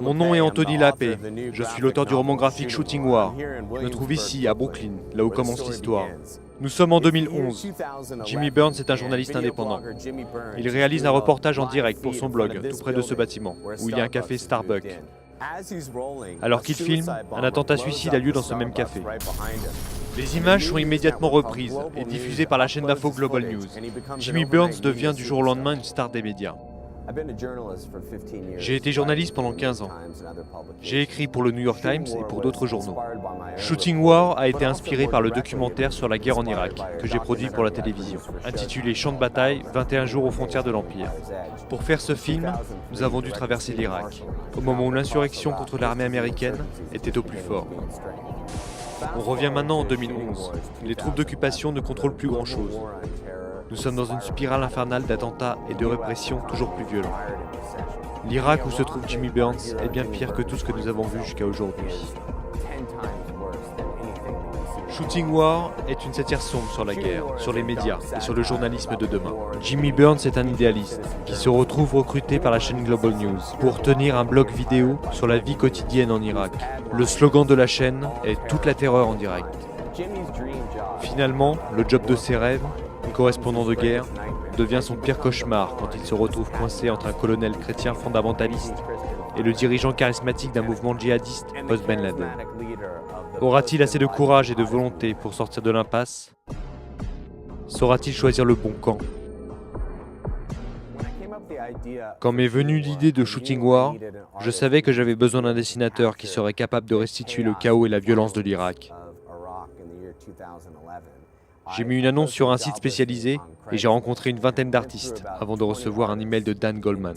Mon nom est Anthony Lapé. Je suis l'auteur du roman graphique Shooting War. Je me trouve ici, à Brooklyn, là où commence l'histoire. Nous sommes en 2011. Jimmy Burns est un journaliste indépendant. Il réalise un reportage en direct pour son blog, tout près de ce bâtiment, où il y a un café Starbucks. Alors qu'il filme, un attentat suicide a lieu dans ce même café. Les images sont immédiatement reprises et diffusées par la chaîne d'info Global News. Jimmy Burns devient du jour au lendemain une star des médias. J'ai été journaliste pendant 15 ans. J'ai écrit pour le New York Times et pour d'autres journaux. Shooting War a été inspiré par le documentaire sur la guerre en Irak que j'ai produit pour la télévision, intitulé Champ de bataille, 21 jours aux frontières de l'Empire. Pour faire ce film, nous avons dû traverser l'Irak, au moment où l'insurrection contre l'armée américaine était au plus fort. On revient maintenant en 2011. Les troupes d'occupation ne contrôlent plus grand-chose. Nous sommes dans une spirale infernale d'attentats et de répression toujours plus violents. L'Irak où se trouve Jimmy Burns est bien pire que tout ce que nous avons vu jusqu'à aujourd'hui. Shooting War est une satire sombre sur la guerre, sur les médias et sur le journalisme de demain. Jimmy Burns est un idéaliste qui se retrouve recruté par la chaîne Global News pour tenir un blog vidéo sur la vie quotidienne en Irak. Le slogan de la chaîne est « Toute la terreur en direct ». Finalement, le job de ses rêves, correspondant de guerre, devient son pire cauchemar quand il se retrouve coincé entre un colonel chrétien fondamentaliste et le dirigeant charismatique d'un mouvement djihadiste post-Ben Laden. Aura-t-il assez de courage et de volonté pour sortir de l'impasse? Saura-t-il choisir le bon camp? Quand m'est venue l'idée de Shooting War, je savais que j'avais besoin d'un dessinateur qui serait capable de restituer le chaos et la violence de l'Irak. J'ai mis une annonce sur un site spécialisé et j'ai rencontré une vingtaine d'artistes avant de recevoir un email de Dan Goldman.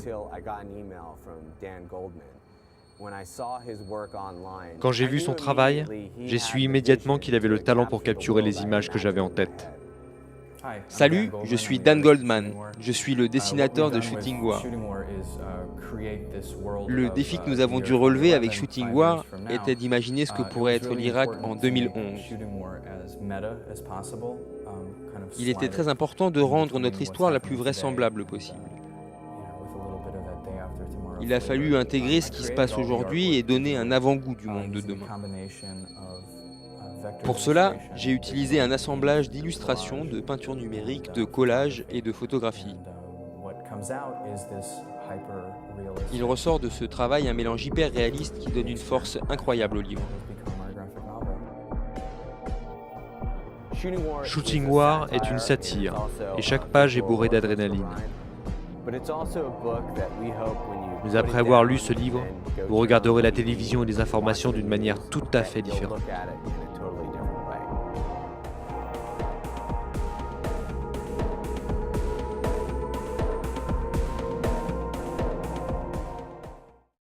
Quand j'ai vu son travail, j'ai su immédiatement qu'il avait le talent pour capturer les images que j'avais en tête. Salut, je suis Dan Goldman. Je suis le dessinateur de Shooting War. Le défi que nous avons dû relever avec Shooting War était d'imaginer ce que pourrait être l'Irak en 2011. Il était très important de rendre notre histoire la plus vraisemblable possible. Il a fallu intégrer ce qui se passe aujourd'hui et donner un avant-goût du monde de demain. Pour cela, j'ai utilisé un assemblage d'illustrations, de peintures numériques, de collages et de photographies. Il ressort de ce travail un mélange hyper réaliste qui donne une force incroyable au livre. Shooting War est une satire et chaque page est bourrée d'adrénaline. Mais après avoir lu ce livre, vous regarderez la télévision et les informations d'une manière tout à fait différente.